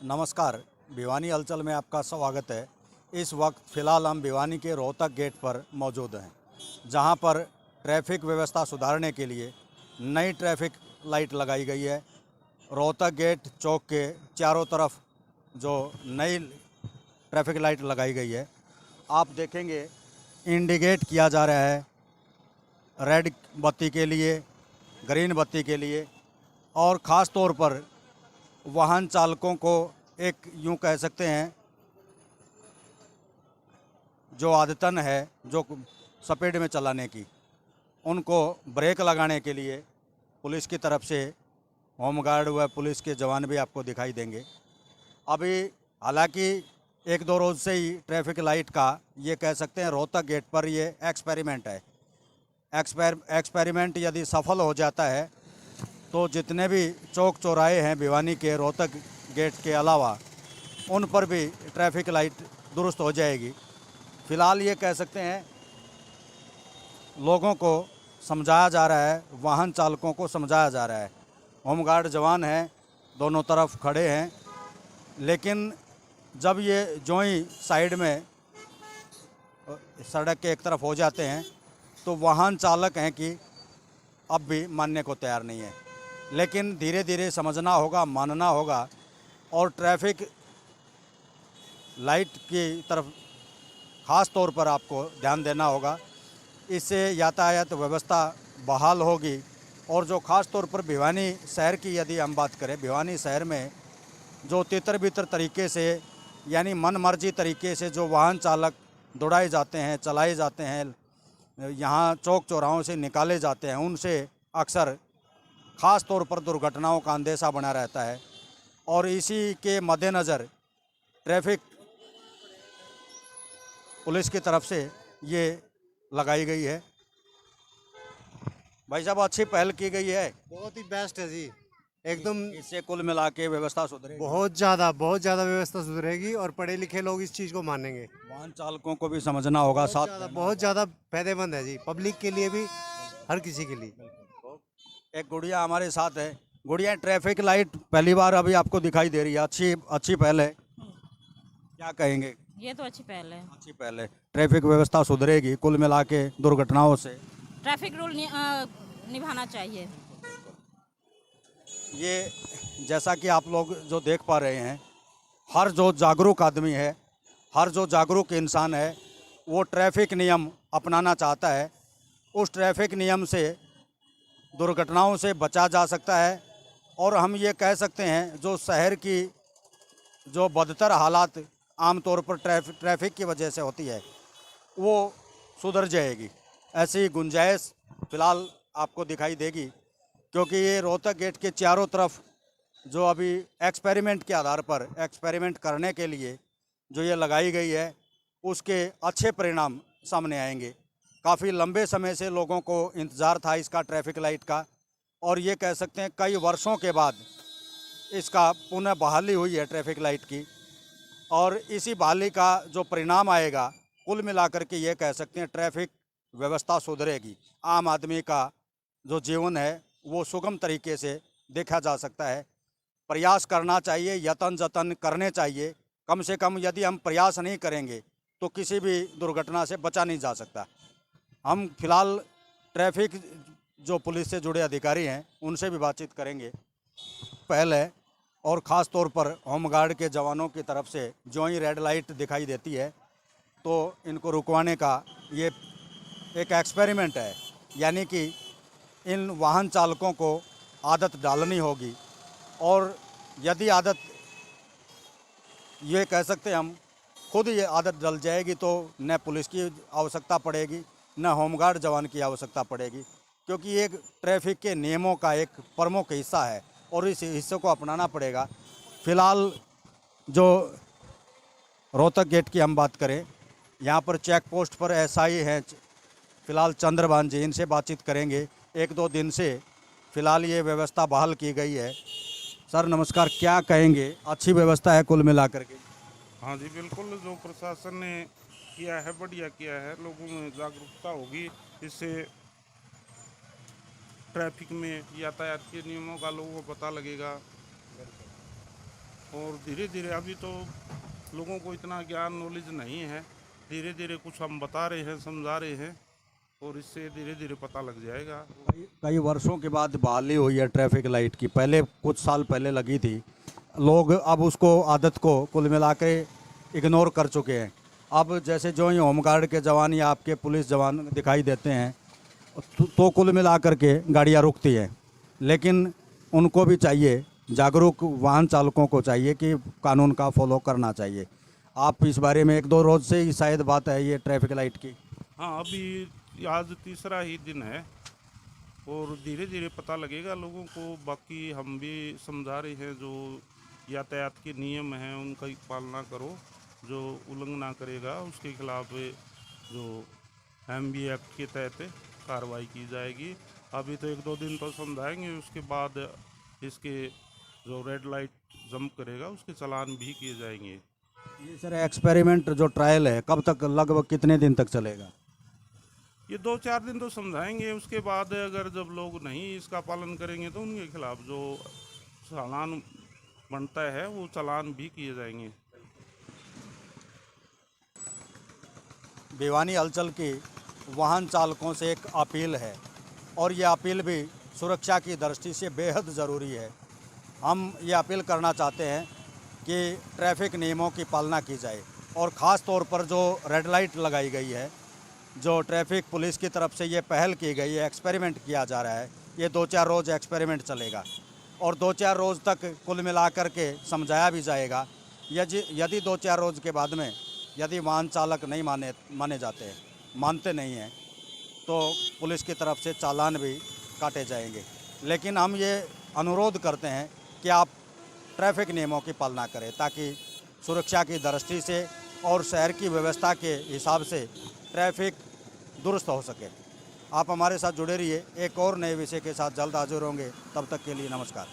नमस्कार। भिवानी हलचल में आपका स्वागत है। इस वक्त फ़िलहाल हम भिवानी के रोहतक गेट पर मौजूद हैं, जहां पर ट्रैफिक व्यवस्था सुधारने के लिए नई ट्रैफिक लाइट लगाई गई है। रोहतक गेट चौक के चारों तरफ जो नई ट्रैफिक लाइट लगाई गई है, आप देखेंगे इंडिकेट किया जा रहा है रेड बत्ती के लिए, ग्रीन बत्ती के लिए, और ख़ास तौर पर वाहन चालकों को एक यूं कह सकते हैं जो आदतन है जो स्पीड में चलाने की, उनको ब्रेक लगाने के लिए पुलिस की तरफ से होमगार्ड व पुलिस के जवान भी आपको दिखाई देंगे। अभी हालांकि एक दो रोज़ से ही ट्रैफिक लाइट का ये कह सकते हैं रोहतक गेट पर ये एक्सपेरिमेंट है। एक्सपेरिमेंट यदि सफल हो जाता है तो जितने भी चौक चौराहे हैं भिवानी के रोहतक गेट के अलावा, उन पर भी ट्रैफिक लाइट दुरुस्त हो जाएगी। फ़िलहाल ये कह सकते हैं लोगों को समझाया जा रहा है, वाहन चालकों को समझाया जा रहा है। होमगार्ड जवान हैं, दोनों तरफ खड़े हैं, लेकिन जब ये जो ही साइड में सड़क के एक तरफ हो जाते हैं तो वाहन चालक हैं कि अब भी मानने को तैयार नहीं है। लेकिन धीरे धीरे समझना होगा, मानना होगा, और ट्रैफिक लाइट की तरफ ख़ास तौर पर आपको ध्यान देना होगा। इससे यातायात व्यवस्था बहाल होगी। और जो ख़ास तौर पर भिवानी शहर की यदि हम बात करें, भिवानी शहर में जो तितर बितर तरीके से यानी मनमर्जी तरीके से जो वाहन चालक दौड़ाए जाते हैं, चलाए जाते हैं, यहाँ चौक चौराहों से निकाले जाते हैं, उनसे अक्सर ख़ास तौर पर दुर्घटनाओं का अंदेशा बना रहता है। और इसी के मद्देनज़र ट्रैफिक पुलिस की तरफ से ये लगाई गई है। भाई साहब, अच्छी पहल की गई है, बहुत ही बेस्ट है जी, एकदम। इससे कुल मिला के व्यवस्था सुधरेगी, बहुत ज़्यादा व्यवस्था सुधरेगी और पढ़े लिखे लोग इस चीज़ को मानेंगे। वाहन चालकों को भी समझना होगा, साथ बहुत ज़्यादा फायदेमंद है जी, पब्लिक के लिए भी, हर किसी के लिए। एक गुड़िया हमारे साथ है। गुड़िया, ट्रैफिक लाइट पहली बार अभी आपको दिखाई दे रही है, अच्छी पहल है, क्या कहेंगे? ये तो अच्छी पहल है। अच्छी पहल है, ट्रैफिक व्यवस्था सुधरेगी कुल मिला के दुर्घटनाओं से। ट्रैफिक रूल निभाना चाहिए। ये जैसा कि आप लोग जो देख पा रहे हैं, हर जो जागरूक आदमी है, हर जो जागरूक इंसान है, वो ट्रैफिक नियम अपनाना चाहता है। उस ट्रैफिक नियम से दुर्घटनाओं से बचा जा सकता है। और हम ये कह सकते हैं जो शहर की जो बदतर हालात आमतौर पर ट्रैफिक की वजह से होती है, वो सुधर जाएगी। ऐसी गुंजाइश फ़िलहाल आपको दिखाई देगी, क्योंकि ये रोहतक गेट के चारों तरफ जो अभी एक्सपेरिमेंट के आधार पर एक्सपेरिमेंट करने के लिए जो ये लगाई गई है, उसके अच्छे परिणाम सामने आएंगे। काफ़ी लंबे समय से लोगों को इंतज़ार था इसका, ट्रैफिक लाइट का, और ये कह सकते हैं कई वर्षों के बाद इसका पुनः बहाली हुई है ट्रैफिक लाइट की। और इसी बहाली का जो परिणाम आएगा, कुल मिलाकर के ये कह सकते हैं ट्रैफिक व्यवस्था सुधरेगी। आम आदमी का जो जीवन है वो सुगम तरीके से देखा जा सकता है। प्रयास करना चाहिए, यत्न जतन करने चाहिए। कम से कम यदि हम प्रयास नहीं करेंगे तो किसी भी दुर्घटना से बचा नहीं जा सकता। हम फिलहाल ट्रैफिक जो पुलिस से जुड़े अधिकारी हैं उनसे भी बातचीत करेंगे। पहल है, और ख़ास तौर पर होमगार्ड के जवानों की तरफ से जो ही रेड लाइट दिखाई देती है तो इनको रुकवाने का ये एक एक्सपेरिमेंट है। यानी कि इन वाहन चालकों को आदत डालनी होगी, और यदि आदत, ये कह सकते हैं हम, खुद ये आदत डल जाएगी तो न पुलिस की आवश्यकता पड़ेगी, न होमगार्ड जवान की आवश्यकता पड़ेगी, क्योंकि ये ट्रैफिक के नियमों का एक प्रमुख हिस्सा है और इस हिस्से को अपनाना पड़ेगा। फ़िलहाल जो रोहतक गेट की हम बात करें, यहाँ पर चेक पोस्ट पर एसआई हैं फ़िलहाल चंद्रभान जी, इनसे बातचीत करेंगे। एक दो दिन से फ़िलहाल ये व्यवस्था बहाल की गई है। सर नमस्कार, क्या कहेंगे? अच्छी व्यवस्था है कुल मिलाकर के? हाँ जी, बिल्कुल। जो प्रशासन ने किया है बढ़िया किया है, लोगों में जागरूकता होगी, इससे ट्रैफिक में यातायात के नियमों का लोगों को पता लगेगा और धीरे धीरे अभी तो लोगों को इतना ज्ञान नॉलेज नहीं है, धीरे धीरे कुछ हम बता रहे हैं, समझा रहे हैं और इससे धीरे धीरे पता लग जाएगा। कई वर्षों के बाद बहाली हुई है ट्रैफिक लाइट की। पहले कुछ साल पहले लगी थी, लोग अब उसको आदत को कुल मिला के इग्नोर कर चुके हैं। अब जैसे जो ही होमगार्ड के जवान या आपके पुलिस जवान दिखाई देते हैं तो कुल मिला कर के गाड़ियाँ रुकती हैं। लेकिन उनको भी चाहिए, जागरूक वाहन चालकों को चाहिए कि कानून का फॉलो करना चाहिए। आप इस बारे में 1-2 रोज़ से ही शायद बात है ये ट्रैफिक लाइट की। हाँ, अभी आज तीसरा ही दिन है और धीरे धीरे पता लगेगा लोगों को। बाकी हम भी समझा रहे हैं, जो यातायात के नियम हैं उनका पालना करो, जो उल्लंघना करेगा उसके खिलाफ जो MB एक्ट के तहत कार्रवाई की जाएगी। अभी तो 1-2 दिन तो समझाएंगे, उसके बाद इसके जो रेड लाइट जंप करेगा उसके चालान भी किए जाएंगे। ये सर एक्सपेरिमेंट जो ट्रायल है कब तक, लगभग कितने दिन तक चलेगा? ये 2-4 दिन तो समझाएंगे, उसके बाद अगर जब लोग नहीं इसका पालन करेंगे तो उनके खिलाफ जो चालान बनता है वो चालान भी किए जाएंगे। भिवानी हलचल की वाहन चालकों से एक अपील है और ये अपील भी सुरक्षा की दृष्टि से बेहद ज़रूरी है। हम ये अपील करना चाहते हैं कि ट्रैफिक नियमों की पालना की जाए और ख़ास तौर पर जो रेड लाइट लगाई गई है, जो ट्रैफिक पुलिस की तरफ से ये पहल की गई है, एक्सपेरिमेंट किया जा रहा है, ये 2-4 रोज़ एक्सपेरिमेंट चलेगा और 2-4 रोज़ तक कुल मिलाकर के समझाया भी जाएगा। यदि 2-4 रोज़ के बाद में यदि वाहन चालक नहीं माने जाते हैं, मानते नहीं हैं, तो पुलिस की तरफ से चालान भी काटे जाएंगे। लेकिन हम ये अनुरोध करते हैं कि आप ट्रैफिक नियमों की पालना करें ताकि सुरक्षा की दृष्टि से और शहर की व्यवस्था के हिसाब से ट्रैफिक दुरुस्त हो सके। आप हमारे साथ जुड़े रहिए, एक और नए विषय के साथ जल्द हाजिर होंगे। तब तक के लिए नमस्कार।